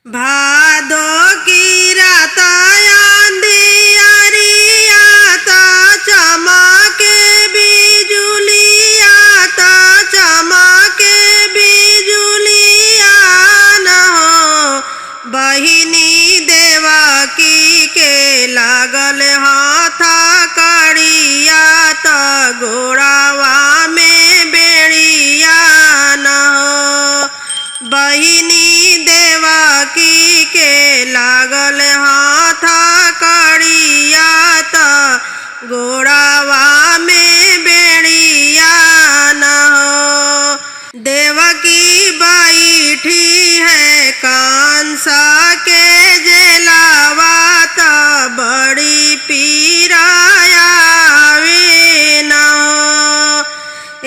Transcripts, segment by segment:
भादो की रात अंधियारिया तो चमके बिजुलिया तो चमके बिजुलिया न हो। बहिनी देवकी के लागल हाथ कड़िया तो गोड़ावा में बेड़िया न हो। बहिनी देवकी के लागल हाथ कड़िया तो गोड़ावा में बेड़िया न हो। देवकी बैठी है कंसा के जेलावा तो बड़ी पीराया वे न हो।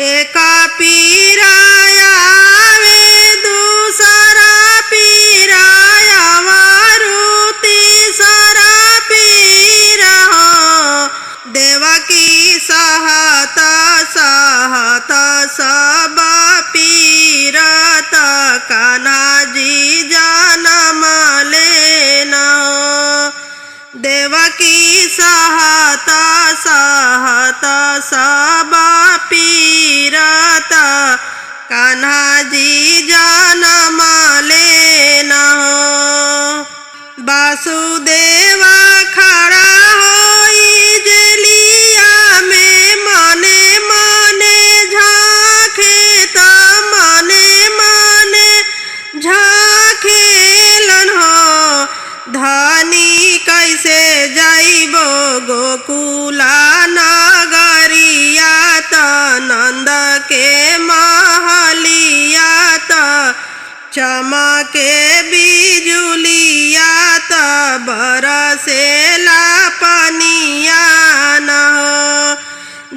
एक पीराया सहत सहत सब पीरत कान्हा जी जन्म लेन। देवकी सहत सहत सब पीरत कान्हा जी जन्म लेन। वासुदेव खड़ा होई जेलिया में मने मने झांके तो मने मने झांकेलन हो। धनी कैसे जाइबो गोकुला नगरिया तो नंद के महलिया तो चमके बिजुलिया तो बरसेला पनिया न हो।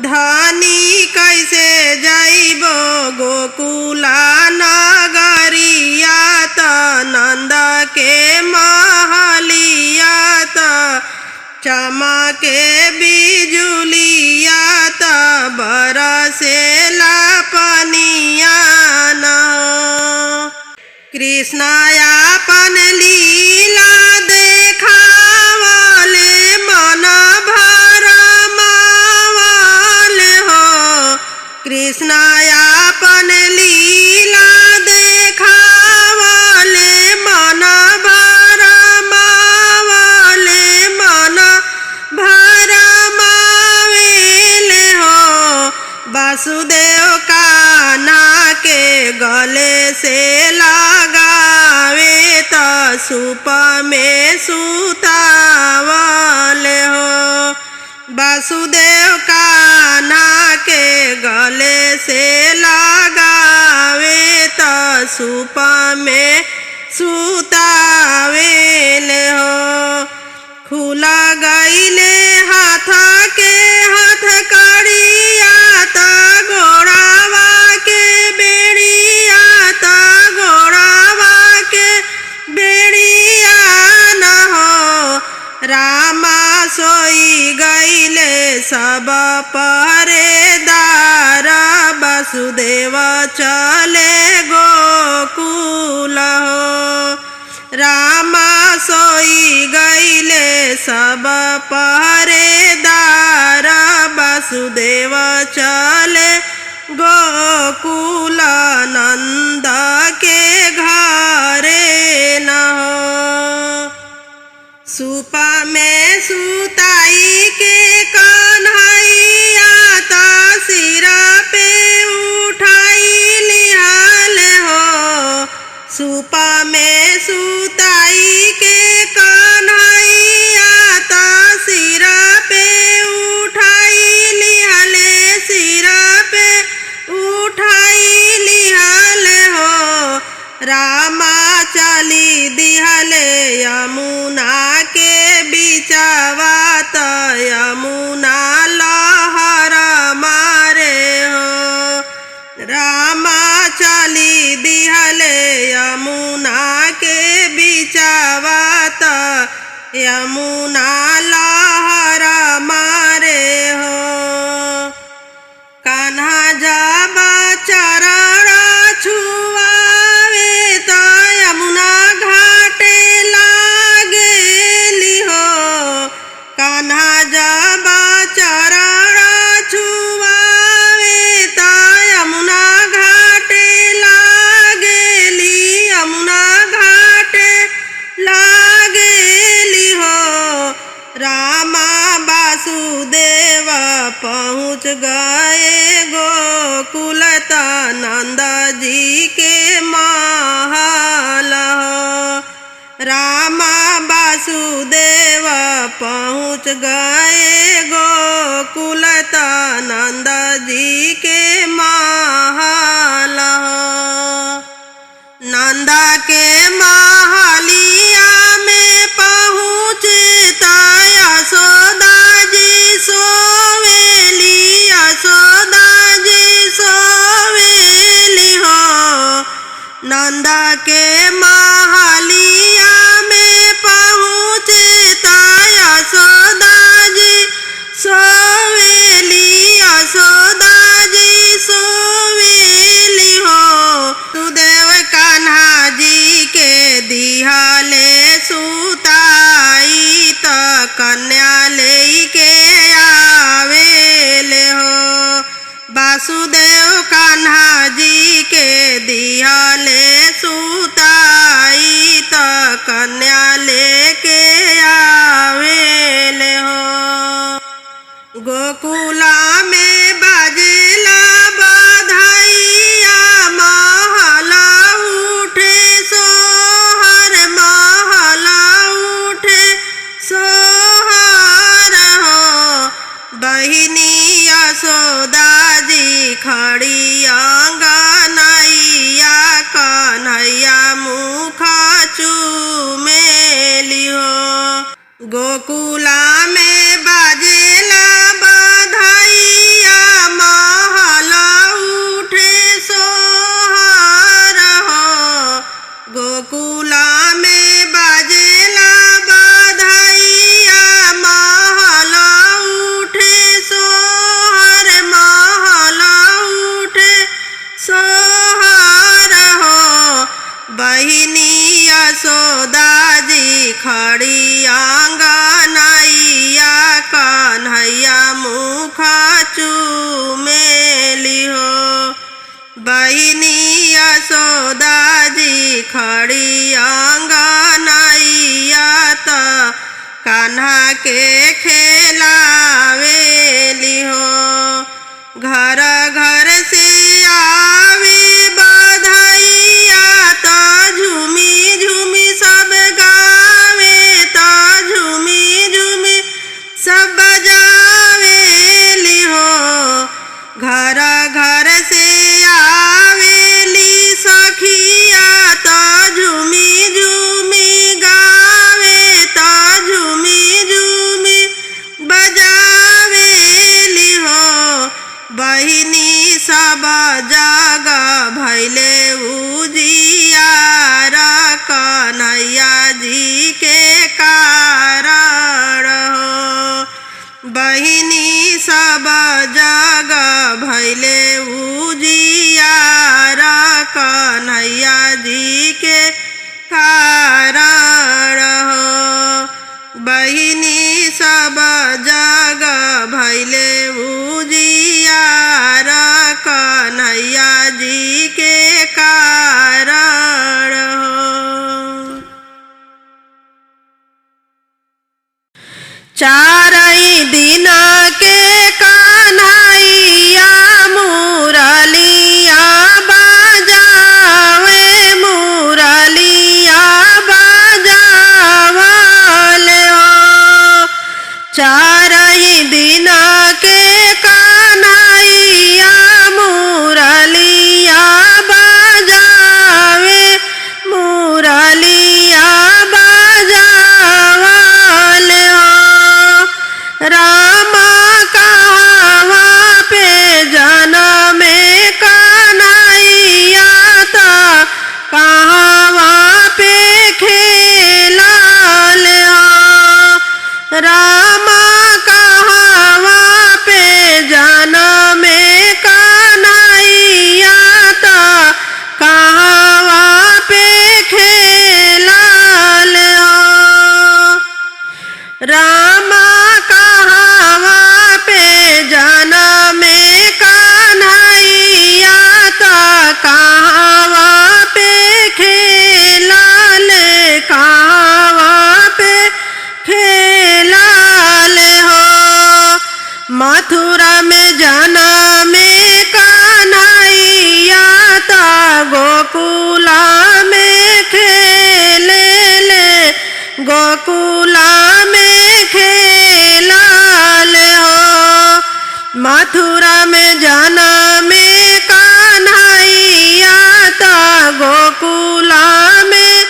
धनी कैसे जाइबो गोकुला नगरिया तो नंद के महलिया तो चमके बिजुलिया तो बरसेला पनिया न हो। कृष्ण यापन लीला देखावले मन भरमावले हो। कृष्ण यापन लीला देखावले मन भरमावले मन भरमावेले हो। वासुदेव कान्हा के गले से लगावे तो सूप में सुतावले हो। वासुदेव कान्हा के गले से लगावे तो सूप में सुतावेले हो। खुला गईले हाथ के हाथ कड़िया तो गोड़ावा के बेड़िया तो गोड़ावा के बेड़िया न हो। रामा सोई गईले सब पहरेदार वासुदेव चले गोकुल हो। रामा सोई गईले सब पहरेदार वासुदेव चले गोकुल नंद के घरे न हो। सूपा में सुताई के कन्हैया तो सिर पे उठाई लिहाल हो। सूपा में सुताई के कन्हैया तो सिर पे उठाई लिहाले सिर पे उठाई लिहाले हो। रामा चली दिहले यमुना के बिचवा तो यमुना लहर मारे हो। रामा चली दिहले यमुना के बिचवा तो यमुना लहर मारे हो। कान्हा जब चरण छुआवे तो यमुना घाटे पहुँच गए गोकुल नंद जी के महल रामा वासुदेव पहुँच गए गोकुल नंद जी के महल नंद के महलिया में पहुँचे यशोदा जी सोवेली यशोदा जी सोवेली हो नंद के महलिया में पहुँचे यशोदा जी सोवेली यशोदा जी सोवेली हो सुदेव कान्हा जी के दिहले सुताई त कन्या लेके आवेले हो वासुदेव कान्हा जी के दिहले सुताई त कन्या लेके आवेले हो गोकुला में बाजेला बधाइया महल उठे सोहर महल उठे सोहर हो बहिनी यशोदा जी खड़ी अंगनैया कन्हैया मुख चूमेली हो गोकुला में बाजेला बधाइया महल उठे सोहर हो गोकुला में बाजेला बधाइया महल उठे सोहर महल उठे सोहर हो बहिनी यशोदा जी खड़ी अंगनैया कन्हैया मुख चूमेली हो बहिनी यशोदा जी खड़ी अंगनैया त कान्हा के खेलावेली हो घर घर से आवे बधाइया त झूमी झूमी सब गावे त झूमी झूमी सब बजावेली हो घर घर से आवेली सखिया त झूमी झूमी गावे त झूमी झूमी बजावेली हो बहिनी सब जग भैले उजियार कन्हैया जी के कारण हो बहिनी सब जग भैले उजियार कन्हैया जी के कारण हो बहिनी सब जग भैले उजियार कन्हैया जी के कारण हो चारई दिन के कन्हैया मुरलिया बजावे मुरलिया बजावले हो चारई दिन के कन्हैया मुरलिया बजावे मुरलिया बजावले हो रामा मथुरा में जाना में कन्हैया ता गोकुला में खेले ले, गोकुला में खेला ले हो। मथुरा में जाना में कन्हैया ता गोकुला में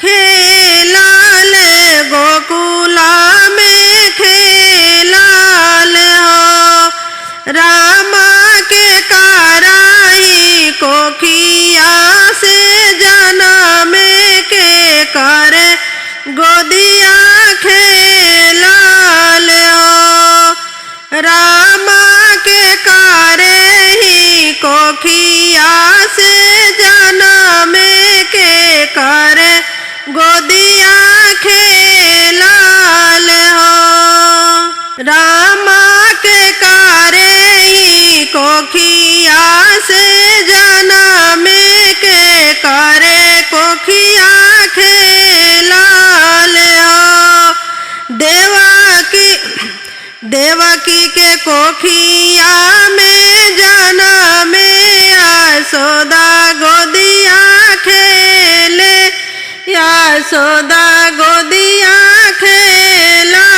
खेला ले, गोकुला में खेला ले हो। रामा के कराई कोखिया से जनम के करे गोदिया खेला ले हो। रामा के करे ही कोखिया से जनम के करे गोदिया खेला ले हो। रामा के करे ही कोखिया से जनम के करे कोखिया खेला ले हो। देवकी के कोखिया में जनम यशोदा गोदिया खेले, यशोदा गोदिया खेला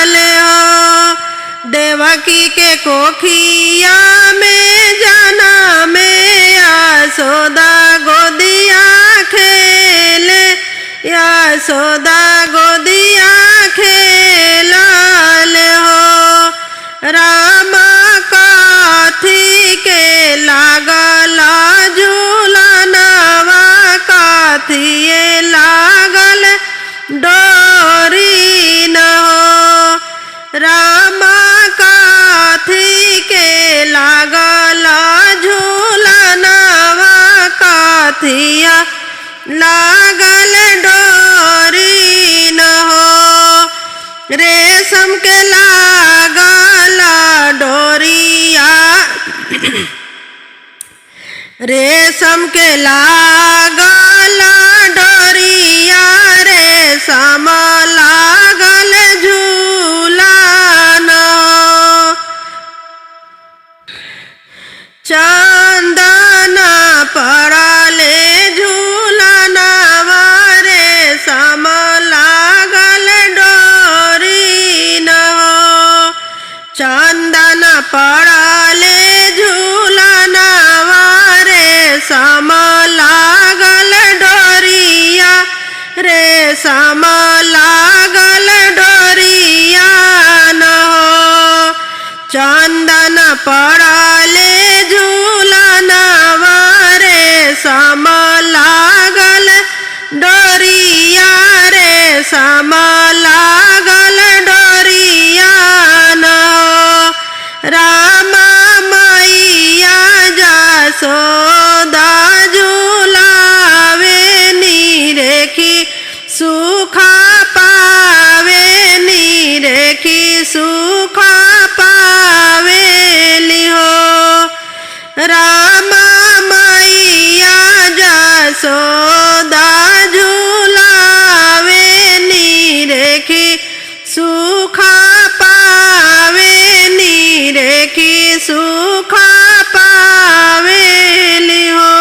ले हो। देवकी के कोखिया में जनम यशोदा गोदिया खेले, यशोदा गोदिया खेला ले हो। रामा काथी के लागल झूलनवा, काथिए लागल डोरी न हो। रामा काथी के लागल झूलनवा, काथिया लागल डोरी न हो। रेशम के लागल डोरिया, रेशम के लागल डोरिया, रेशम लागल झूला न हो। चंदन पड़ले झूलनवा, रेशम लागल डोरी न हो। चंदन पड़ले झूलनवा, रेशम लागल डोरिया, रेशम लागल डोरिया न हो। चंदन पड़ले झूलनवा, रेशम लागल डोरिया, रेशम लागल डोरिया न हो। रामा मैया जसोदा झूलावे निरेखी सुखा पावे, निरेखी सुखा पावे लिहो। रामा मैया जसोदा झूलावे निरेखी सुखा पावे, निरेखी सुखा पावे लिहो।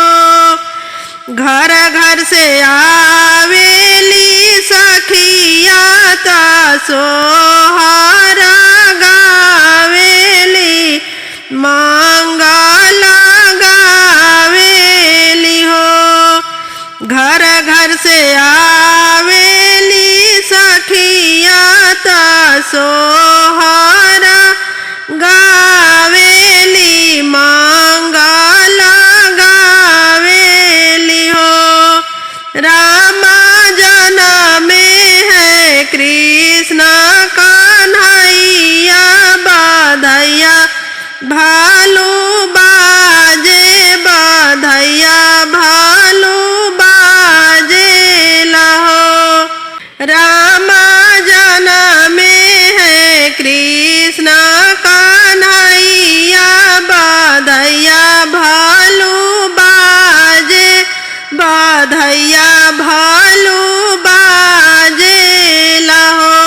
घर घर से आवेली सखिया ता सोहरा गावेली, मंगल गावेली हो। घर घर से आवेली सखिया ता सोहरा गावेली, मंगल गावेली हो। रामा जनम है कृष्ण कन्हैया, बधैया भालू बाजे, बधैया भालू बाजे लहो। रामा जनम है कृष्ण कन्हैया, बधैया भालू बाजे, बधैया भालू बाजे लहो।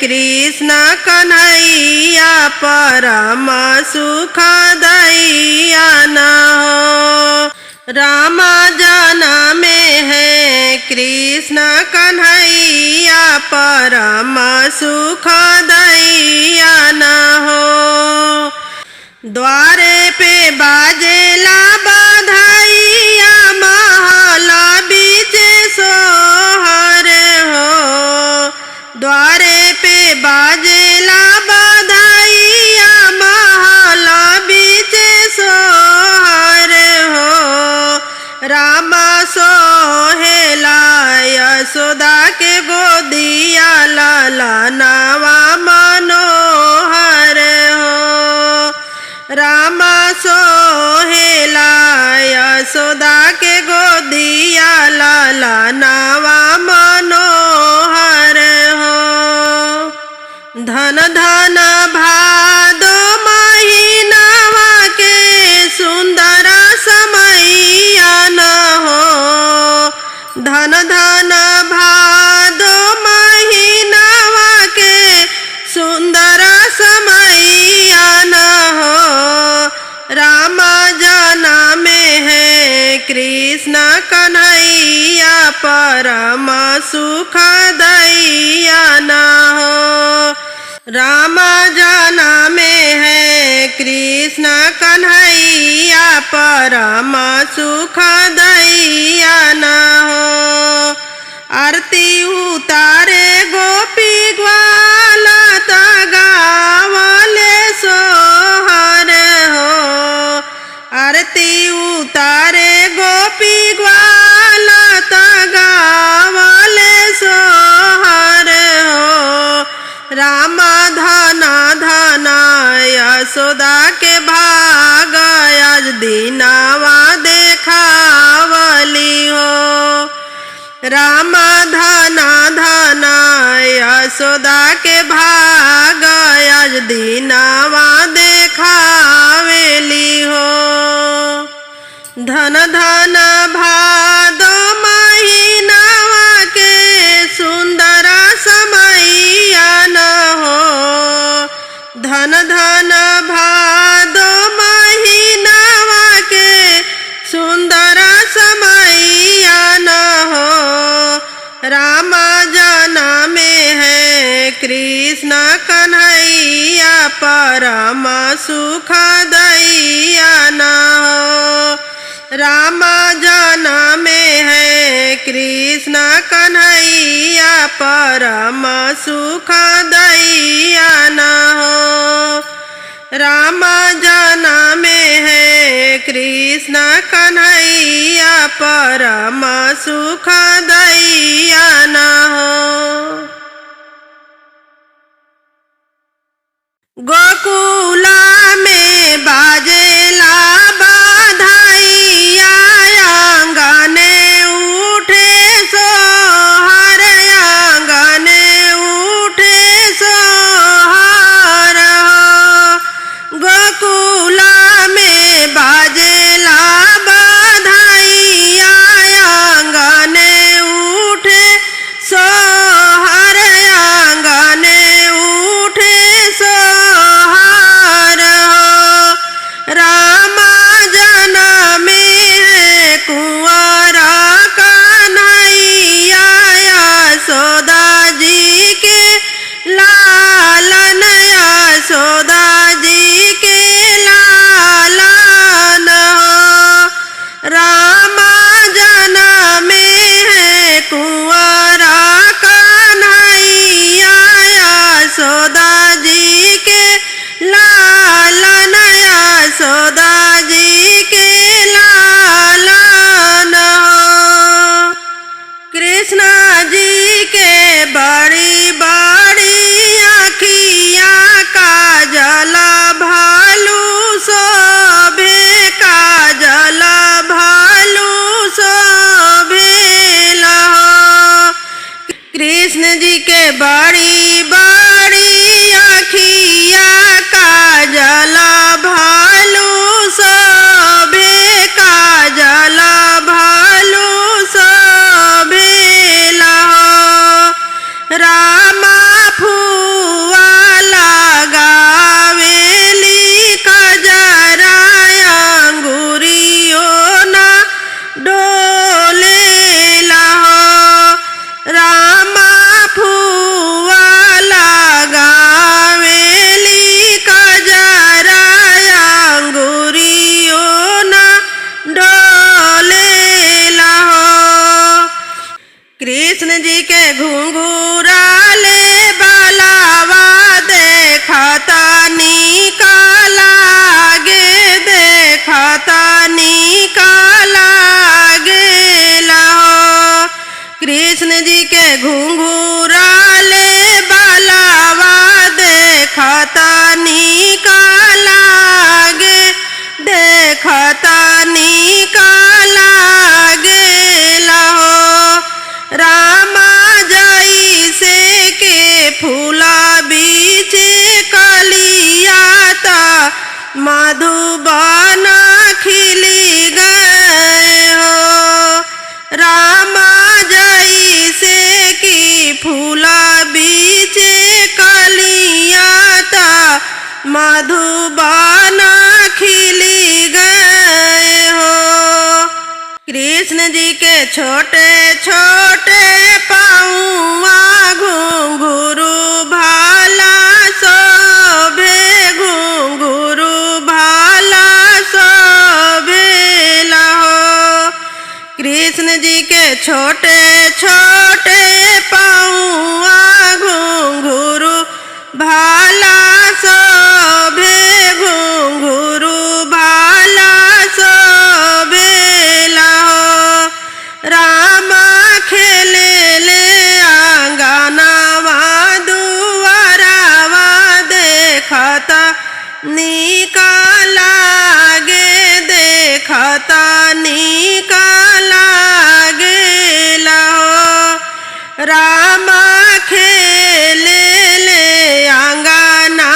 कृष्ण कन्हैया परम सुख दैया न हो। राम जन्म है कृष्ण कन्हैया परम सुख दैया न हो। द्वारे पे बाजेला बधाइया महल बीच सोहर हो। द्वारे पे बाजेला बधाइया महल बीच सोहर हो। राम सोहेला यशोदा के गोदिया ललनावा मनोहर हो। राम सोहेला यशोदा के गोदिया ललनावा मनोहर हो। धन धन भादो महीनावा के सुंदर समैया न हो। धन धन भादो महीनावा के सुंदर समैया न हो। राम जन्म है कृष्ण कन्हैया परम सुख दैया न हो। राम जन्म है कृष्ण कन्हैया परम सुख दैया न हो। आरती उतारे गोपी ग्वाल गावले सोहर हो। आरती उतारे गोपी ग्वाल गावले सोहर हो। राम धन धन यशोदा के भाग आज दीनावा देखावली हो। राम धन धन यशोदा के भाग आज दीनावा देखावेली हो। धन धन भादो महीनावा के सुंदर समैया न हो। धन धन भादो महीनावा के सुंदर समैया न हो। राम जन्म है कृष्ण कन्हैया परम सुख दैया न हो। राम जन्म है कृष्ण कन्हैया परम सुख दैया न हो। राम जन्म है कृष्ण कन्हैया परम सुख दैया न हो। गोकुला में बाजेला बधाइया आंगने उठे सोहर। आंगने उठे सोहर हो। गोकुला में बाजेला बधाइया आंगने उठे सोहर। आंगने उठे सोहर हो। राम जन्म है कुंवर कन्हैया यशोदा जी के लालन। यशोदा जी के लालन हो। राम जन्म है कुंवर कन्हैया यशोदा जी के लालन। यशोदा जी के लालन हो। कृष्ण जी के बड़ी बड़ी आँखियाँ काजल भालू शोभे। काजल भालू शोभेला हो। कृष्ण जी के बड़ी बड़ी आँखियाँ काजल भालू शोभे। काजल भालू शोभेला हो। राम फूल मधुबन खिली गए हो। रामा जैसे कि फूला बीचे कलियां ता मधुबन खिली गए हो। कृष्ण जी के छोटे छोटे पाँवा घुंघरू भाला शोभे, घुंघरू भाला शोभेला हो। कृष्ण जी के छोटे छोटे पाँवा घुंघरू भाला शोभे, घुंघरू भाला शोभेला हो। रामा खेले ले आंगनवा दुआरवा देखता नीका लागे, देखता नीका लागेला हो। रामा खेले ले आंगना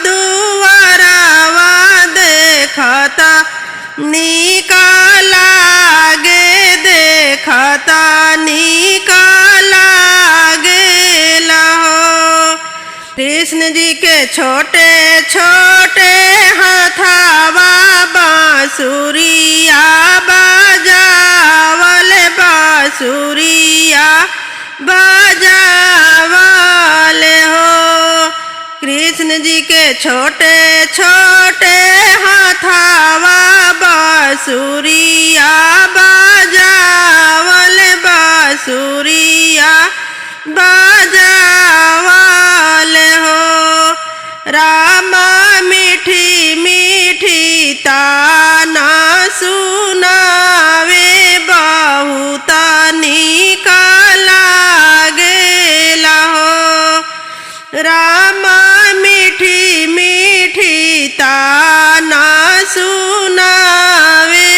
दुआरवा देखता नीका लागे, देखता नीका लागेला हो। कृष्ण जी के छोटे छोटे हथवा बांसुरिया बजावल, बांसुरिया बजावल हो। कृष्ण जी के छोटे छोटे हथवा बांसुरिया बजावल, बांसुरिया बजावल हो। रामा मीठी मीठी ताना सुनावे, बहुत नीका लागेला हो। रामा मीठी मीठी ताना सुनावे,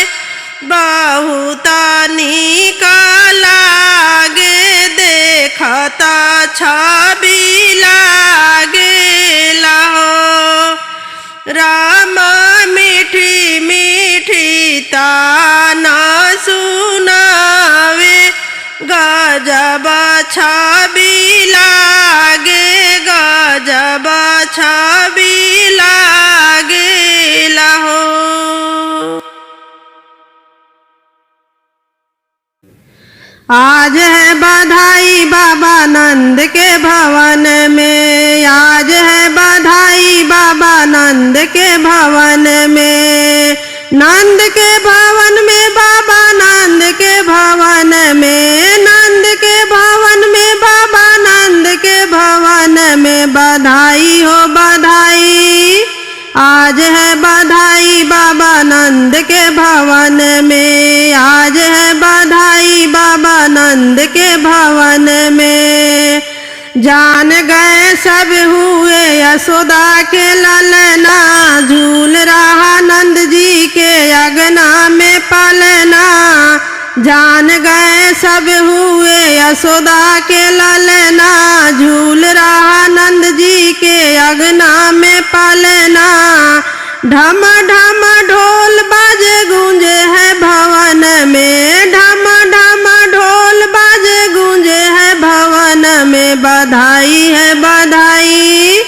बहुत नीका लागे, देखता छवि लागेला हो। रामा मीठी मीठी ताना सुनावे, गजब छवि लागे, गजब छवि लागेला हो। आज है बधाई बाबा नंद के भवन में, आज है बधाई बाबा नंद के भवन में। नंद के भवन में बाबा, नंद के भवन में, नंद के भवन में बाबा, नंद के भवन में बधाई हो बधाई। आज है बधाई बाबा नंद के भवन में, आज है बधाई बाबा नंद के भवन में। जान गए सब हुए यशोदा के ललना, झूल रहा नंद जी के अगना में पलना। जान गए सब हुए यशोदा के ललना, झूल रहा नंद जी के अगना में पलना। ढम ढम ढोल बाजे गूंजे है भवन में, ढम ढम ढोल बाजे गूंजे है भवन में। बधाई है बधाई,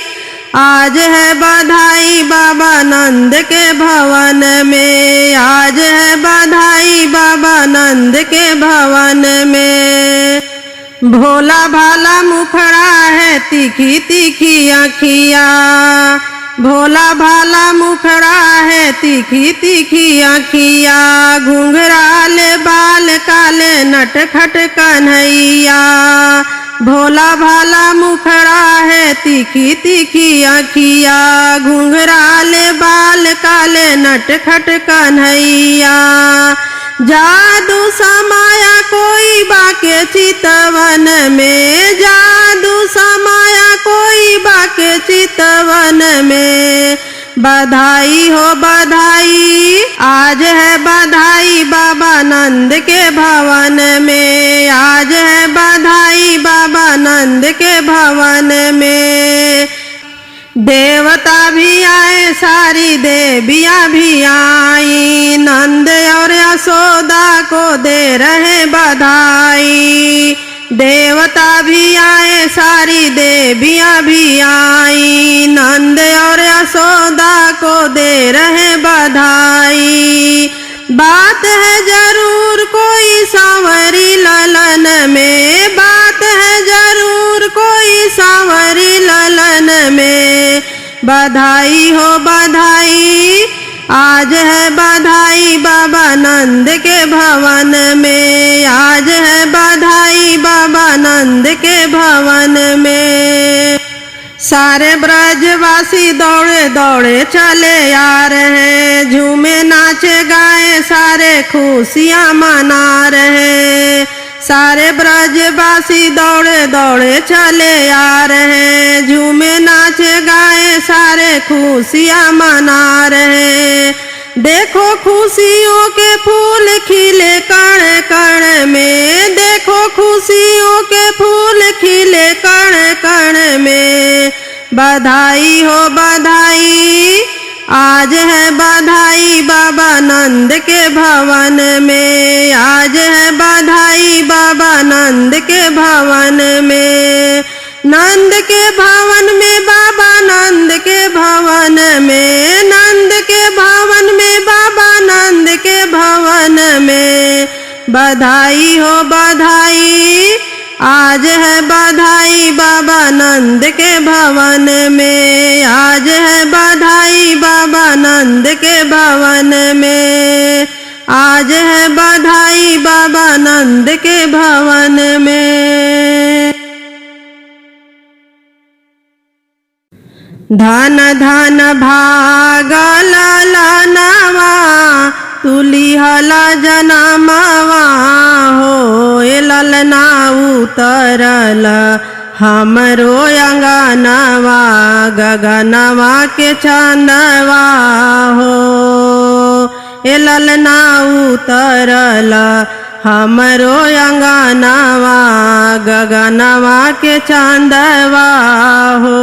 आज है बधाई बाबा नंद के भवन में, आज है बधाई बाबा नंद के भवन में। भोला भाला मुखड़ा है तीखी तीखी आँखिया, भोला भाला मुखड़ा है तीखी तीखी आँखिया। घुंघराले बाल काले नटखट कन्हैया, भोला भाला मुखड़ा है तीखी तीखी आँखिया। घुंघराले बाल काले नटखट कन्हैया। जादू समाया कोई बाके चितवन में, जादू समाया कोई बाके चितवन में। बधाई हो बधाई, आज है बधाई बाबा नंद के भवन में, आज है बधाई बाबा नंद के भवन में। देवता भी आए सारी देवियाँ भी आई, नंद और यशोदा को दे रहे बधाई। देवता भी आए सारी देवियाँ भी आई, नंद और यशोदा को दे रहे बधाई। बात है जरूर कोई सांवरी ललन में, बात है जरूर कोई सांवरी ललन में। बधाई हो बधाई, आज है बधाई बाबा नंद के भवन में, आज है बधाई बाबा नंद के भवन में। सारे ब्रजवासी दौड़े दौड़े चले आ रहे, झूमे नाचे गाए सारे खुशियाँ मना रहे। सारे ब्रजवासी दौड़े दौड़े चले आ रहे, झूमे नाचे गाए सारे खुशियाँ मना रहे। देखो खुशियों के फूल खिले कण कण में, देखो खुशियों के फूल खिले कण कण में। बधाई हो बधाई, आज है बधाई बाबा नंद के भवन में, आज है बधाई बाबा नंद के भवन में। नंद के भवन में बाबा नंद के भवन में, नंद के भवन में बाबा नंद के भवन में। बधाई हो बधाई, आज है बधाई बाबा नंद के भवन में, आज है बधाई बाबा नंद के भवन में, आज है बधाई बाबा नंद के भवन में। धन धन भागल ललनवा, तुलिहला जनमवा हो। ललना उतरल हमरो अंगनवा, गगनवा के चंदवा हो। ललना उतरल हमरो अंगनवा, गगनवा के चंदवा हो।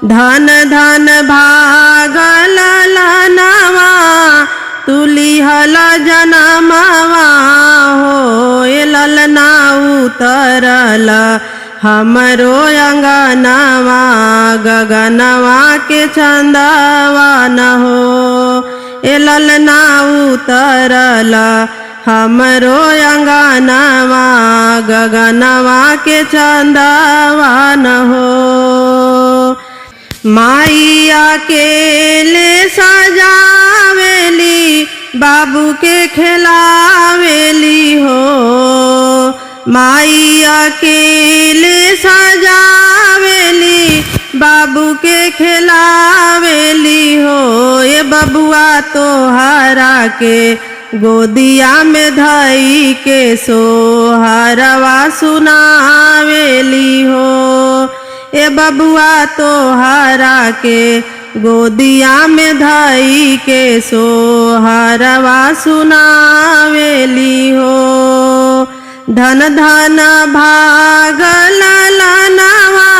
धन धन भागल ललनवा, तुलिहला जनमवा हो। ललना उतरल हमरो अंगनवा, गगनवा के चंदवा न हो। ललना उतरल हमरो अंगनवा, गगनवा के चंदवा न हो। माई अकेले सजावेली, बाबू के खिलावेली हो। माई अकेले सजावेली, बाबू के खिलावेली हो। ये बबुआ तोहरा के गोदिया में धई के सोहरवा सुनावेली हो। ए बबुआ तोहरा के गोदिया में धई के सोहरवा सुनावेली हो। धन धन भागल ललनवा,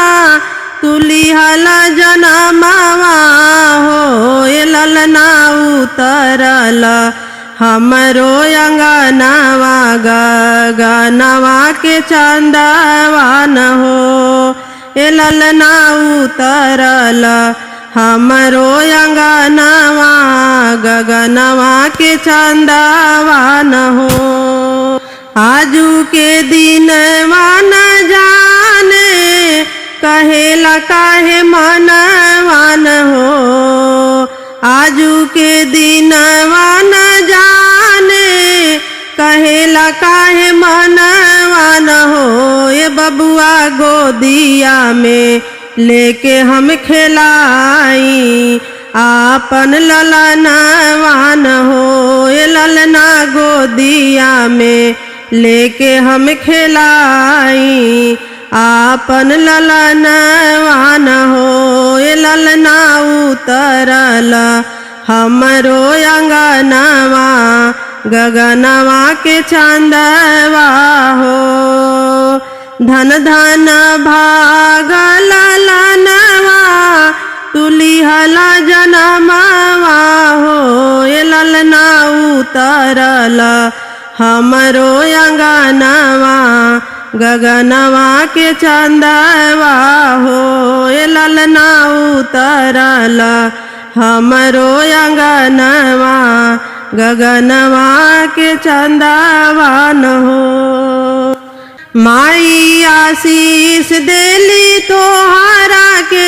तुलिहला जनमवा हो। ललना उतरल हमरो अंगनवा, गगनवा के चंदवा न हो। ललना उतरल हमरो अंगनवा, गगनवा के चंदवा न हो। आजू के दिनवा न जाने, कहेला काहे मनवा न हो। आजू के दिनवा न जाने, कहेला काहे मनवा न हो। ये बबुआ गोदिया में लेके हम खिलाई, आपन ललनवा न हो। ये ललना गोदिया में लेके हम खिलाई, आपन ललनवा न हो। ये ललना उतरल हमरो अंगनवा, गगनवा के चंदवा हो। धन धन भागल ललनवा, लिहला जनमवा हो ए ललना उतरल हमरो अंगनवा गगनवा के चंदवा हो ए ललना उतरल हमरो अंगनवा गगनवा के चंदवा न हो। माई आशीष देली तोहरा के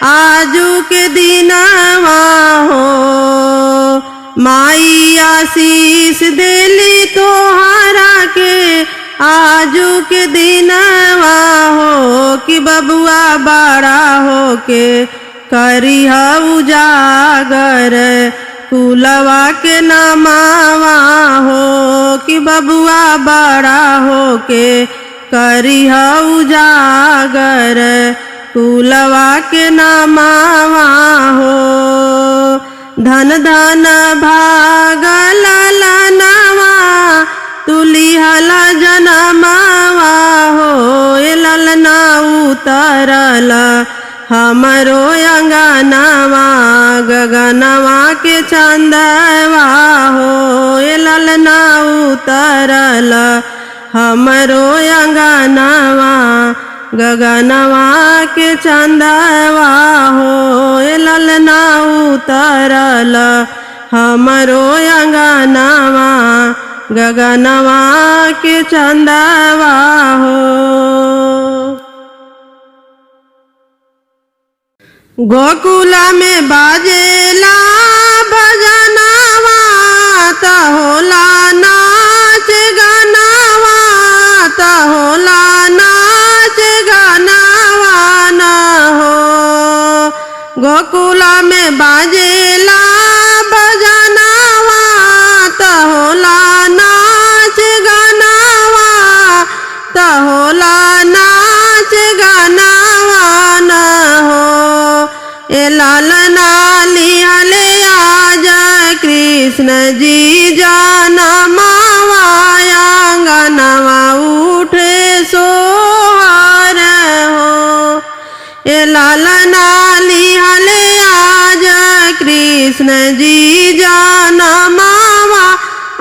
आजू के दिनवा हो माई आशीष देली तोहरा के आजू के दिनवा हो कि बबुआ बड़ा हो के करिह उजागर कुलवा के नमावा हो कि बबुआ बड़ा हो के करिह उजागर कुलवा के नमावा हो। धन धन भागल ललनवा तुलिहला जनमवा हो ए ललना उतरल हमरो अंगनवा गगनवा के चंदवा हो ए ललना उतरल हमरो अंगनवा गगनवा के चंदवा हो ए ललना उतरल हमरो अंगनवा गगनवा के चंदवा हो। गोकुला में बाजेला भजनवा त होला नाच गानवा त होला नाच गानवा न हो। गोकुला में बाजेला भजनवा त होला नाच गानवा त होला नाच गानवा न हो। ए लालना लिहले आज कृष्ण जी जनमवा अंगनवा उठे सोहर हो। ए लालना लिहले आज कृष्ण जी जनमवा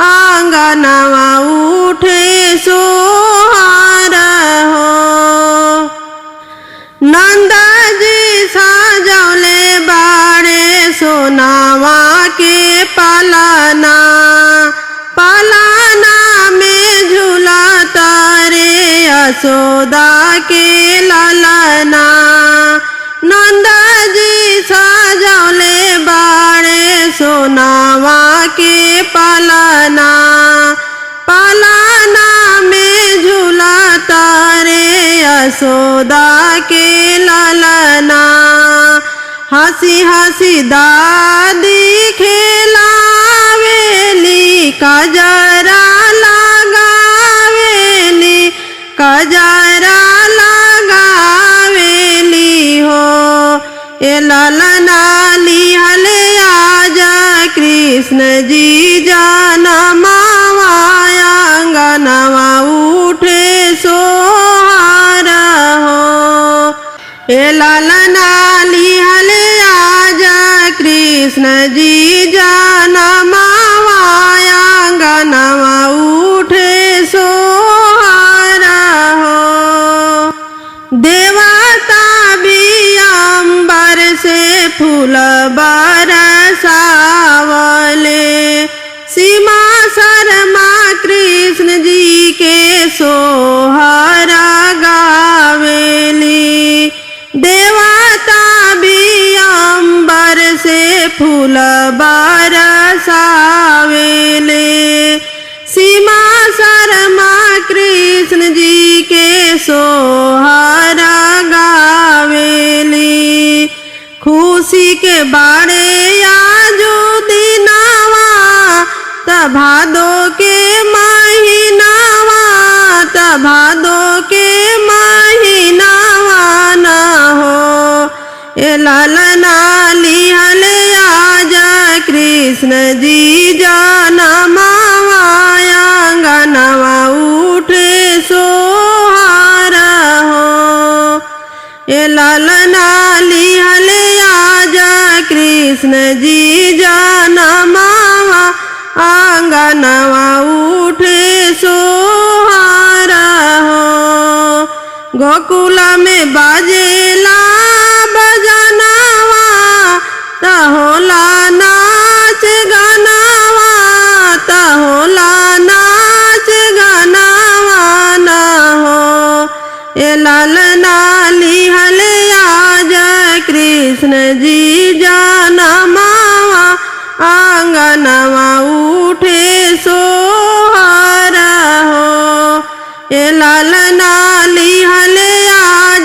अंगनवा उठे सोहर हो। नंदा जी सजौले बाड़े सोनावा के पालना पालना में झूला तारे यशोदा के ललना। नंदा जी सजौले बाड़े सोनावा के पालना पालना में झूला तारे यशोदा के ललना। हंसी हंसी दादी खेलावेली कजरा लगावेली कजरा लगावेली हो। ए ललना लिहले आज कृष्ण जी जनमवा अंगनवा उठे सोहर हो। ए ललना लिहले आज कृष्ण जी जनमवा अंगनवा उठे सोहर हो। देवता भी अंबर से फूल बरसावले सीमा शर्मा कृष्ण जी के सोहर गावेली। देवता भी अंबर से फूल बरसावेले सीमा शर्मा कृष्ण जी के सोहर गावेली। खुशी के बाड़े आजू दिनावा त भादो के महीनावा त भादो के महीनावा न हो। ए ललना लिहले आज कृष्ण जी जनमवा अंगनवा उठे सोहर हो। ए ललना लिहले आज जय कृष्ण जी जनमावा आंगनवा उठे सोहारा हो। गोकुल में बाजेला बजनवा तहोला नाच गनवा तहोला नाच गनवा ना हो। ए लालना लिहले जय कृष्ण जी जनमावा आंगनवा उठे सोहारा हो। ए लालना लिहले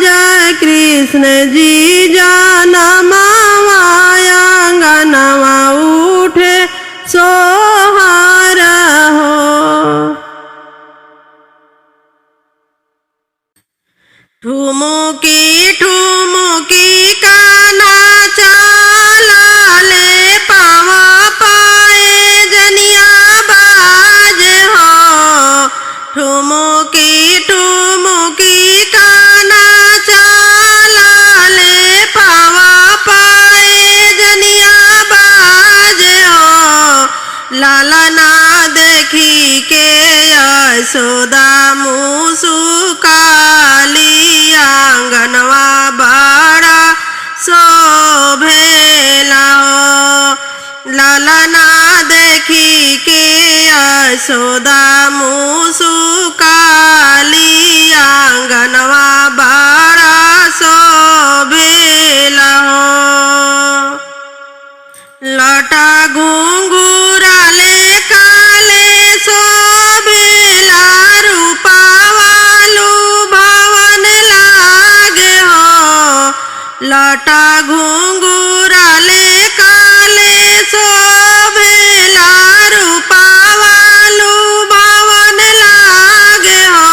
जय कृष्ण जी जनमावा आंगनवा उठे सोहारा हो। ठुमुकी ठुमुकी काना चालाले पावा पाए जनिया बाज हो। ठुमुकी ठुमुकी काना चालाले पावा पाए जनिया बाज हो। लालना देखी के यशोदा मुसुकाली आंगनवा बड़ा शोभेला हो। लालना देखी के यशोदा मुसुकाली आंगनवा बड़ा शोभेला हो। लटा घुंघुराले काले शोभेला रूपावालू भवन लागे हो। लटा घुंघुराले काले शोभेला रूपावालू भवन लागे हो।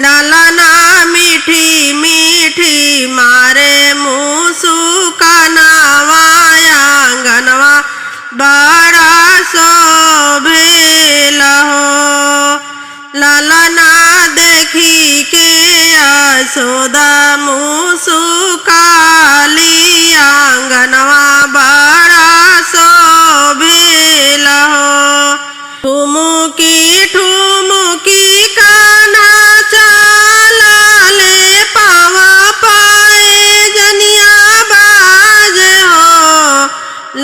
लालना मीठी मीठी मारे मुसुकानवा आंगनवा बड़ा शोभेला हो। लालना देखी के यशोदा मुसुकाली आंगनवा बड़ा शोभेला हो। ठुमुकी ठुमुकी काना चालाले पावा पाए जनिया बाज हो।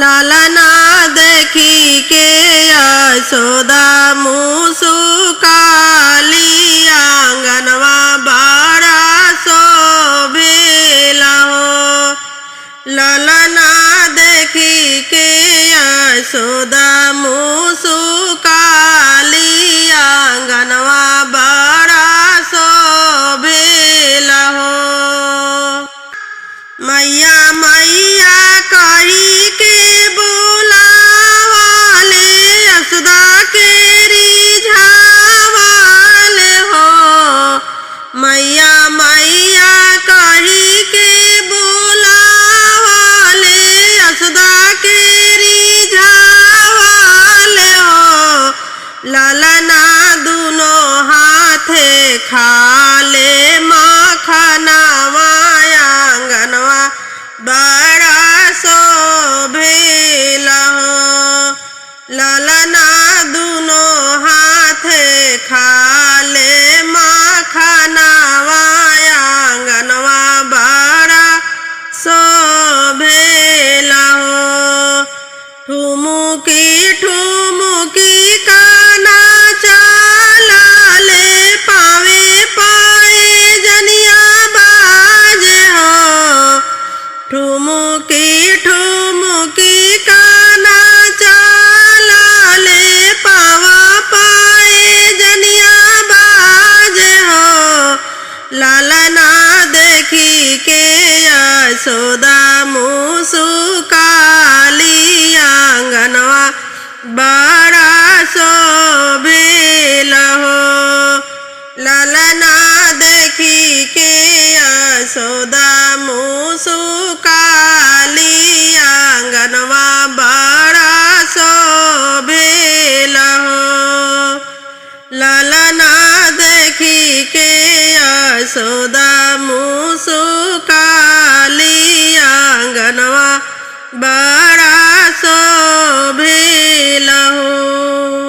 लालना देखी के यशोदा मुसुकाली आंगनवा बड़ा शोभेला हो। लालना देखी के यशोदा मुसुकाली आंगनवा बड़ा शोभेला हो। मैया मैया कही के बुलावाले यशोदा के रिझावाले हो। मैया मैया कही के बुलावाले यशोदा के रिझावाले हो। लालना दोनों हाथे खाले मखनवा आंगनवा बड़ा शोभेला हो। लालना दोनों हाथे खाले मखनवा आंगनवा बड़ा शोभेला हो। ठुमुकी ठुमुकी काना चालाले पावे पाए जनिया बाज हो। ठुमुकी ठुमुकी काना चालाले पावा पाए जनिया बाज हो। लालना देखी के यशोदा मुसुकाली आंगनवा बड़ा शोभेला हो। लालना देखी के यशोदा मुसुकाली आंगनवा बड़ा शोभेला हो। लालना देखी के यशोदा मुसुकाली आंगनवा आसनवा बड़ा शोभिला हो।